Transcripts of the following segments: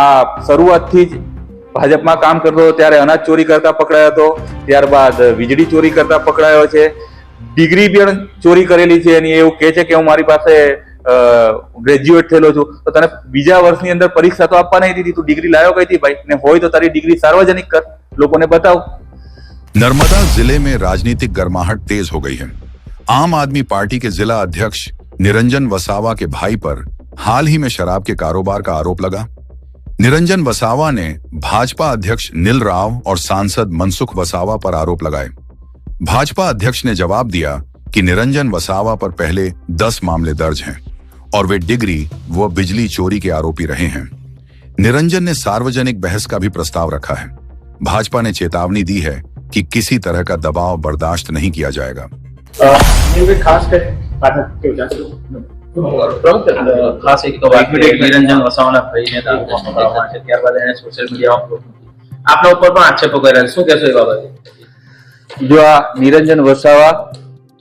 આ શરૂઆતથી જ ભાજપમાં કામ કરતો હતો ત્યારે અનાજ ચોરી કરતા પકડાયો હતો, ત્યારબાદ વીજળી ચોરી કરતા પકડાયો છે, ડિગ્રી પણ ચોરી કરેલી છે એની. એવું કહે છે કે હું મારી પાસે ગ્રેજ્યુએટ થયેલો છું. તો તને બીજા વર્ષની અંદર પરીક્ષા તો આપવા નહીં દીધી, તું ડિગ્રી લાયો કઈ થી ભાઈ? ને હોય તો તારી ડિગ્રી સાર્વજનિક કર, લોકોને બતાવ. नर्मदा जिले में राजनीतिक गर्माहट तेज हो गई है। आम आदमी पार्टी के जिला अध्यक्ष निरंजन वसावा के भाई पर हाल ही में शराब के कारोबार का आरोप लगा। निरंजन वसावा ने भाजपा अध्यक्ष नील राव और सांसद मनसुख वसावा पर आरोप लगाए। भाजपा अध्यक्ष ने जवाब दिया कि निरंजन वसावा पर पहले 10 मामले दर्ज हैं और वे डिग्री व बिजली चोरी के आरोपी रहे हैं। निरंजन ने सार्वजनिक बहस का भी प्रस्ताव रखा है। भाजपा ने चेतावनी दी है कि किसी तरह का दबाव बर्दाश्त नहीं किया जाएगा। ખાસ એક તો વાત નિરંજન વસાવાના ભાઈને દારૂ પકડવામાં છે, ત્યારબાદ એને સોશિયલ મીડિયામાં આપના ઉપર પણ આક્ષેપો કર્યા છે, શું કહેશો એ બાબતે? જો આ નિરંજન વસાવા,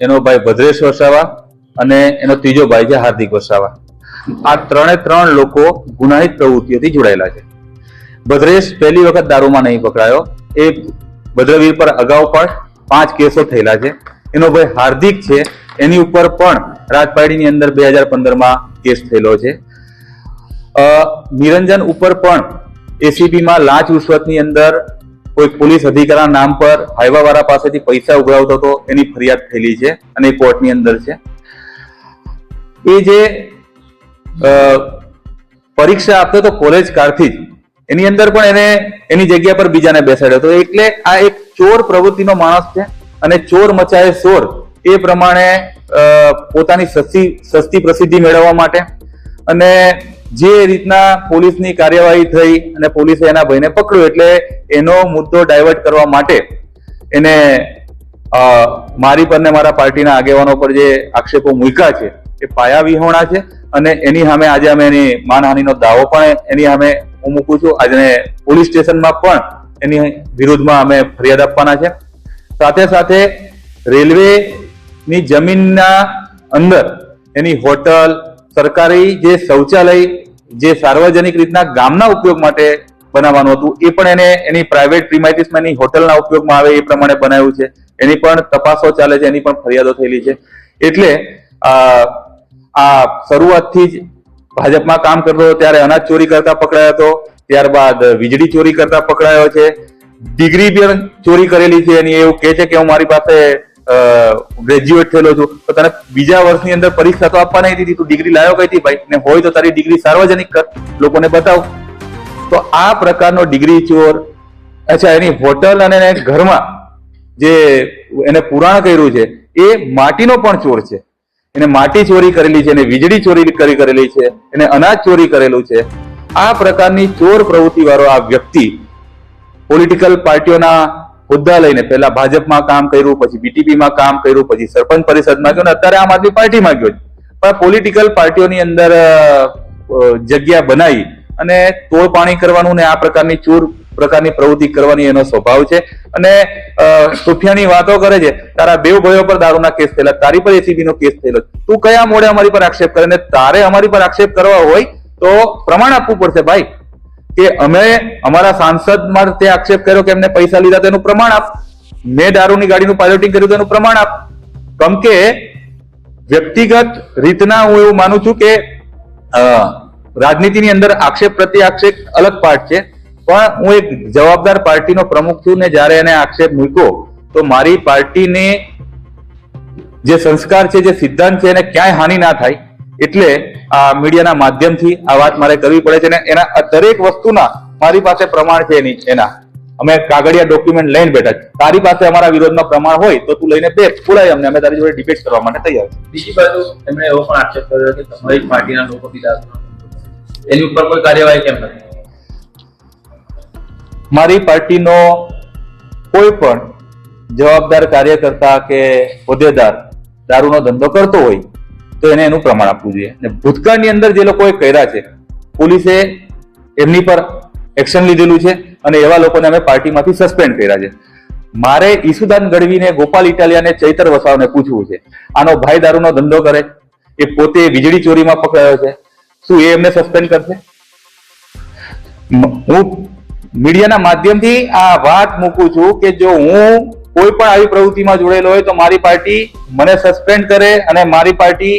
એનો ભાઈ ભદ્રેશ વસાવા અને એનો ત્રીજો ભાઈ છે હાર્દિક વસાવા, આ ત્રણ લોકો ગુનાહિત પ્રવૃત્તિઓથી જોડાયેલા છે. ભદ્રેશ પહેલી વખત દારૂમાં નહીં પકડાયો, એ ભદ્રવીર પર અગાઉ પણ 5 કેસો થયેલા છે. એનો ભાઈ હાર્દિક છે, એની ઉપર પણ રાજપાડીની અંદર 2015માં કેસ થયેલો છે. નિરંજન ઉપર પણ એસીબી માં લાંચ રૂશ્વતની અંદર કોઈ પોલીસ અધિકારીના નામ પર હાઈવા વાળા પાસેથી પૈસા ઉઘરાવતો હતો, એની ફરિયાદ થયેલી છે અને કોર્ટની અંદર છે. એ જે પરીક્ષા આપતો હતો કોલેજ કાળથી જ, એની અંદર પણ એને એની જગ્યા પર બીજાને બેસાડ્યો હતો. એટલે આ એક ચોર પ્રવૃત્તિનો માણસ છે અને ચોર મચાએ શોર, એ પ્રમાણે પોતાની સસ્તી પ્રસિદ્ધિ મેળવવા માટે અને જે રીતના પોલીસની કાર્યવાહી થઈ અને પોલીસે એના ભાઈને પકડ્યો, એટલે એનો મુદ્દો ડાયવર્ટ કરવા માટે એને મારી પર ને મારા પાર્ટીના આગેવાનો પર જે આક્ષેપો મૂક્યા છે એ પાયા વિહોણા છે અને એની સામે આજે અમે એની માનહાનિનો દાવો પણ એની સામે હું મૂકું છું. આજે પોલીસ સ્ટેશનમાં પણ એની વિરુદ્ધમાં અમે ફરિયાદ આપવાના છે. સાથે સાથે રેલવે ની જમીનના અંદર એની હોટલ, સરકારી જે શૌચાલય જે સાર્વજનિક રીતના ગામના ઉપયોગ માટે બનાવવાનું હતું, એ પણ એને એની પ્રાઇવેટ પ્રીમાઇસીસમાં એની હોટલના ઉપયોગમાં આવે એ પ્રમાણે બનાવ્યું છે. એની પણ તપાસો ચાલે છે, એની પણ ફરિયાદો થયેલી છે. એટલે આ શરૂઆતથી જ ભાજપમાં કામ કરતો હતો ત્યારે અનાજ ચોરી કરતા પકડાયો હતો, ત્યારબાદ વીજળી ચોરી કરતા પકડાયો છે, ડિગ્રી પણ ચોરી કરેલી છે એની. એવું કહે છે કે હું મારી પાસે ગ્રેજ્યુએટ થયેલો છું. તો તને બીજા વર્ષની અંદર પરીક્ષા તો આપવા નહીં દીધી, તું ડિગ્રી લાયો કઈ થી ભાઈ? ને હોય તો તારી ડિગ્રી સાર્વજનિક કર, લોકોને બતાવ. તો આ પ્રકારનો ડિગ્રી ચોર, અચ્છા એની હોટલ અને ઘરમાં જે એને પુરાણ કર્યું છે એ માટીનો પણ ચોર છે. એને માટી ચોરી કરેલી છે, એને વીજળી ચોરી કરેલી છે, એને અનાજ ચોરી કરેલું છે. આ પ્રકારની ચોર પ્રવૃત્તિ વાળો આ વ્યક્તિ પોલિટિકલ પાર્ટીઓના હોદ્દા લઈને પહેલા ભાજપમાં કામ કર્યું, પછી બીટીપીમાં કામ કર્યું, પછી સરપંચ પરિષદમાં ગયો, અત્યારે આમ આદમી પાર્ટીમાં ગયો. પણ પોલિટિકલ પાર્ટીઓની અંદર જગ્યા બનાવી અને તોડ પાણી કરવાનું ને આ પ્રકારની ચોર પ્રકારની પ્રવૃત્તિ કરવાની એનો સ્વભાવ છે. અને સુફિયાની વાતો કરે છે, તારા બે ભાઈઓ પર દારૂના કેસ થયેલા, તારી પર એસીબી નો કેસ થયેલો, તું કયા મોડે અમારી પર આક્ષેપ કરે? ને તારે અમારી પર આક્ષેપ કરવા હોય તો પ્રમાણ આપવું પડશે ભાઈ, કે અમે અમારા સાંસદ માટે આક્ષેપ કર્યો કે એમને પૈસા લીધા તેનું પ્રમાણ આપ, મેં દારૂની ગાડીનું પાયલોટિંગ કર્યું તેનું પ્રમાણ આપ. કેમ કે વ્યક્તિગત રીતના હું એવું માનું છું કે રાજનીતિની અંદર આક્ષેપ પ્રત્યે આક્ષેપ અલગ પાર્ટ છે, પણ હું એક જવાબદાર પાર્ટીનો પ્રમુખ છું ને જ્યારે એને આક્ષેપ મૂક્યો તો મારી પાર્ટીને જે સંસ્કાર છે, જે સિદ્ધાંત છે, એને ક્યાંય હાનિ ના થાય એટલે આ મીડિયાના માધ્યમથી આ વાત મારે કરવી પડે છે. ને એના દરેક વસ્તુના મારી પાસે પ્રમાણ છે. એના અમે કાગળિયા ડોક્યુમેન્ટ લઈને બેઠા છે. તારી પાસે અમારા વિરોધમાં પ્રમાણ હોય તો તું લઈને બે, બોલાય અમને, અમે તારી જોડે ડિબેટ કરવા માટે તૈયાર છે. બીજી બાજુ એમણે એવો પણ આક્ષેપ કર્યો કે તમારી પાર્ટીના લોકો બી દારૂ, એની ઉપર કોઈ કાર્યવાહી કેમ નથી? મારી પાર્ટીનો કોઈ પણ જવાબદાર કાર્યકર્તા કે હોદ્દેદાર દારૂનો ધંધો કરતો હોય તો એને એનું પ્રમાણ આપવું જોઈએ. અને ભૂતકાળની અંદર જે લોકોએ કર્યા છે, પોલીસે એમની પર એક્શન લીધેલું છે અને એવા લોકોને અમે પાર્ટીમાંથી સસ્પેન્ડ કર્યા છે. મારે ઈસુદાન ગઢવીને, ગોપાલ ઇટાલિયાને, ચૈતર વસાવાને પૂછવું છે, આનો ભાઈ દારૂનો ધંધો કરે, એ પોતે વીજળી ચોરીમાં પકડાયો છે, શું એ એમને સસ્પેન્ડ કરશે? હું મીડિયાના માધ્યમથી આ વાત મૂકું છું કે જો હું કોઈ પણ આવી પ્રવૃત્તિમાં જોડેલો હોય તો મારી પાર્ટી મને સસ્પેન્ડ કરે અને મારી પાર્ટી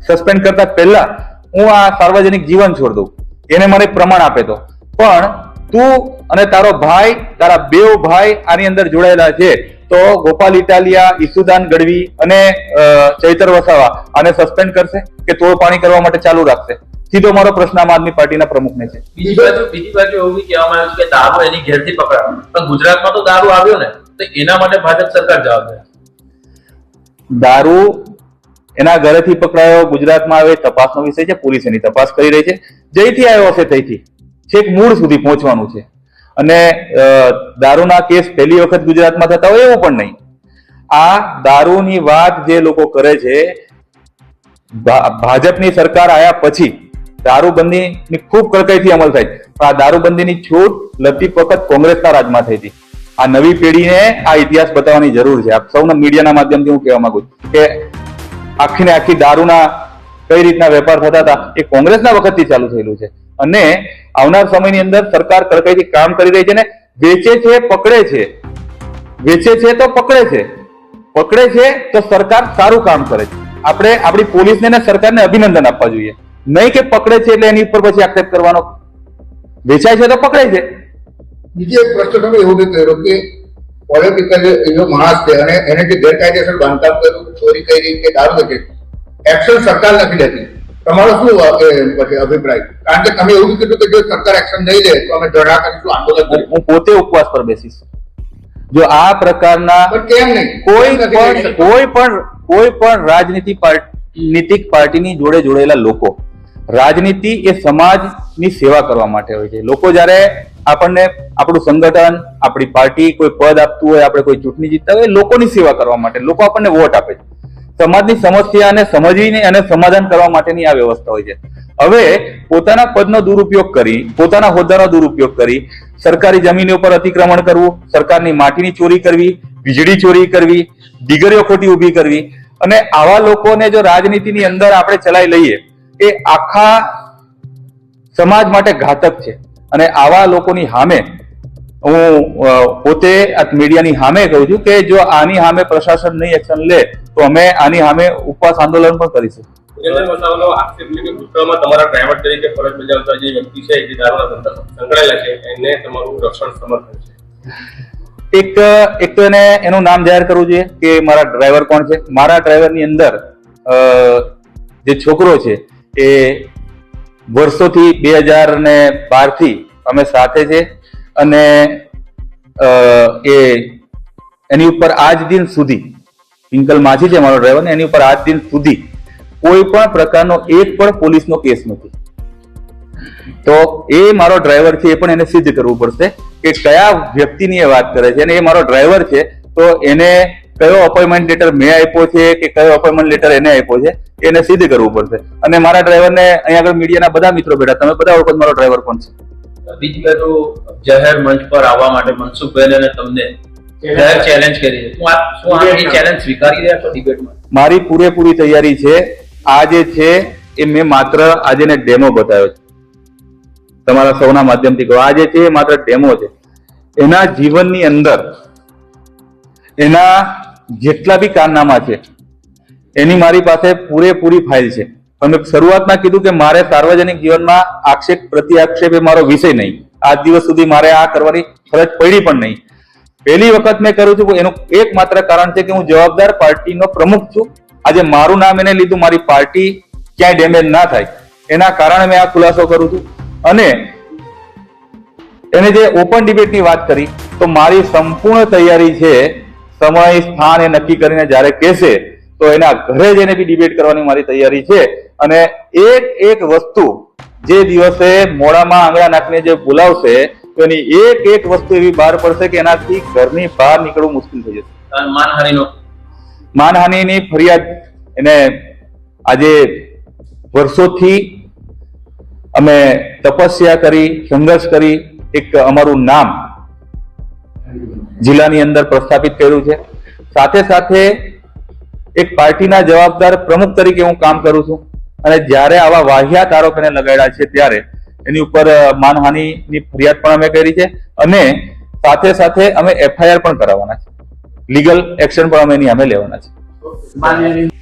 સસ્પેન્ડ કરતા પહેલા હું આ સાર્વજનિક જીવન છોડ દઉં, એને મને પ્રમાણ આપે તો. પણ તું અને તારો ભાઈ, તારા બેવ ભાઈ આની અંદર જોડાયેલા છે, તો ગોપાલ ઇટાલિયા, ઈસુદાન ગઢવી અને ચૈતર વસાવા આને સસ્પેન્ડ કરશે કે તોડ પાણી કરવા માટે ચાલુ રાખશે? સીધો મારો પ્રશ્ન આમ આદમી પાર્ટીના પ્રમુખને છે. બીજી બાજુ એવું બી કહેવામાં આવ્યું છે કે દારૂ એની ઘેરથી પકડાયો, પણ ગુજરાતમાં તો દારૂ આવ્યો ને, તો એના માટે ભાજપ સરકાર જવાબદાર. દારૂ એના ઘરેથી પકડાયો, ગુજરાતમાં આવે તપાસનો વિષય છે, પોલીસ એની તપાસ કરી રહી છે. જઈથી આવ્યો હશે તઈથી છેક મૂળ સુધી પહોંચવાનું છે. અને દારૂના કેસ પહેલી વખત ગુજરાતમાં થતા હોય એવું પણ નહીં. આ દારૂની વાત જે લોકો કરે છે, ભાજપની સરકાર આવ્યા પછી દારૂબંધીની ખૂબ કડકાઈથી અમલ થાય. આ દારૂબંધીની છૂટ લગતી વખત કોંગ્રેસના રાજમાં થઈ હતી. આ નવી પેઢીને આ ઇતિહાસ બતાવવાની જરૂર છે. આપ સૌના મીડિયાના માધ્યમથી હું કહેવા માંગુ છું કે આખી ને આખી દારૂના કઈ રીતના વેપાર થતા હતા એ કોંગ્રેસના વખતથી ચાલુ થયેલું છે. અને આવનાર સમયની અંદર સરકાર કડકાઈથી કામ કરી રહી છે ને વેચે છે, પકડે છે, વેચે છે તો પકડે છે, પકડે છે તો સરકાર સારું કામ કરે છે. આપણે આપણી પોલીસને ને સરકારને અભિનંદન આપવા જોઈએ, નહીં કે પકડે છે એટલે એની ઉપર પછી આક્ષેપ કરવાનો. વેચાય છે તો પકડે છે. બીજો એક પ્રશ્ન તમે એવું બી કર્યો કે પોલિટિકલ એવો માણસ છે અને એને જે ગેરકાયદેસર બાંધકામ કર્યું, ચોરી કરી કે દારૂ વેચે, એક્શન સરકાર નથી લેતી. તમારો શું પછી અભિપ્રાય? કારણ કે તમે એવું કીધું કે જો સરકાર એક્શન નહીં લે તો અમે ધરણા કરીશું, આંદોલન કરીશું. હું પોતે ઉપવાસ પર બેસીશ જો આ પ્રકારના પણ કેમ નહીં? કોઈ પણ રાજનીતિક પાર્ટીની જોડે જોડેલા લોકો, રાજનીતિ એ સમાજની સેવા કરવા માટે હોય છે. લોકો જયારે આપણને આપણું સંગઠન, આપણી પાર્ટી કોઈ પદ આપતું હોય, આપણે કોઈ ચૂંટણી જીતતા હોય, લોકોની સેવા કરવા માટે લોકો આપણને વોટ આપે છે. સમાજની સમસ્યાને સમજીને અને સમાધાન કરવા માટેની આ વ્યવસ્થા હોય છે. હવે પોતાના પદનો દુરુપયોગ કરી, પોતાના હોદ્દાનો દુરુપયોગ કરી સરકારી જમીનો ઉપર અતિક્રમણ કરવું, સરકારની માટીની ચોરી કરવી, વીજળી ચોરી કરવી, દીકરીઓ ખોટી ઉભી કરવી, અને આવા લોકોને જો રાજનીતિની અંદર આપણે ચલાવી લઈએ એ આખા સમાજ માટે ઘાતક છે. અને આવા લોકોની સામે હું પોતે મીડિયાની સામે કહું છું કે જો આની સામે પ્રશાસન નહીં એક્શન લે તો અમે આની સામે ઉપવાસ આંદોલન પણ કરીશું. તમારા ડ્રાઈવર તરીકે ફરજ બજાવતા જે વ્યક્તિ છે જે દારૂના ધંધા સંકળાયેલા છે એને તમારું રક્ષણ સમર્થન છે. એક તો એને એનું નામ જાહેર કરવું જોઈએ કે મારા ડ્રાઈવર કોણ છે. મારા ડ્રાઈવરની અંદર જે છોકરો છે એ વર્ષોથી 2012 થી અમે સાથે છે અને એની ઉપર આજ દિન સુધી, પિંકલ માછી છે મારો ડ્રાઈવર, એની ઉપર આજ દિન સુધી કોઈ પણ પ્રકારનો એક પણ પોલીસનો કેસ નથી. તો એ મારો ડ્રાઈવર છે, એ પણ એને સિદ્ધ કરવું પડશે કે કયા વ્યક્તિની એ વાત કરે છે અને એ મારો ડ્રાઈવર છે તો એને કયો અપોઇન્ટમેન્ટ લેટર મેં આપ્યો છે કે કયો અપોઇન્ટમેન્ટ લેટર એને આપ્યો છે એને સિદ્ધ કરવું પડશે. અને મારા ડ્રાઈવરને અહીંયા આગળ મીડિયાના બધા મિત્રો બેઠા, તમે બધા ઓળખો મારો ડ્રાઈવર કોણ છે. બીજી બાજુ જાહેર મંચ પર આવવા માટે મનસુખભાઈ અને તમને ચેલેન્જ કરી છે, શું આપ એ ચેલેન્જ સ્વીકારી રહ્યા છો ડિબેટમાં? મારી પૂરેપૂરી તૈયારી છે. આ જે છે એ મેં માત્ર આજે ને ડેમો બતાવ્યો છે, તમારા સૌના માધ્યમથી કહો. આ જે છે એ માત્ર ડેમો છે. એના જીવનની અંદર એના જેટલા બી કારનામા છે એની મારી પાસે પૂરેપૂરી ફાઇલ છે. તમે શરૂઆતમાં કીધું કે મારે સાર્વજનિક જીવનમાં આક્ષેપ પ્રતિ આક્ષેપ એ મારો વિષય નહીં. આજ દિવસ સુધી મારે આ કરવાની ફરજ પડી પણ નહીં. પહેલી વખત મેં કરું છું. એનું એકમાત્ર કારણ છે કે હું જવાબદાર પાર્ટીનો પ્રમુખ છું. આજે મારું નામ એને લીધું, મારી પાર્ટી ક્યાંય ડેમેજ ના થાય એના કારણે મેં આ ખુલાસો કરું છું. અને એને જે ઓપન ડિબેટની વાત કરી તો મારી સંપૂર્ણ તૈયારી છે. સમય સ્થાન એ નક્કી કરીને જ્યારે કહેશે તો એના ઘરે જઈને બી ડિબેટ કરવાની મારી તૈયારી છે. અને એક વસ્તુ જે દિવસે મોડામાં આંગળા નાખીને જે બોલાવશે તો એની એક વસ્તુ એવી બહાર પડશે કે એનાથી ઘરની બહાર નીકળવું મુશ્કેલ થઈ જશે. માનહાનિની ફરિયાદ એને આજે વર્ષોથી અમે તપસ્યા કરી, સંઘર્ષ કરી એક અમારું નામ જિલ્લાની અંદર પ્રસ્થાપિત કર્યું છે. સાથે સાથે એક પાર્ટીના જવાબદાર પ્રમુખ તરીકે હું કામ કરું છું. અને જ્યારે આવા વાહિયાત આરોપ એને લગાડ્યા છે ત્યારે એની ઉપર માનહાનિની ફરિયાદ પણ અમે કરી છે અને સાથે સાથે અમે FIR પણ કરાવવાના છે, લીગલ એક્શન પણ અમે એની સામે લેવાના છે.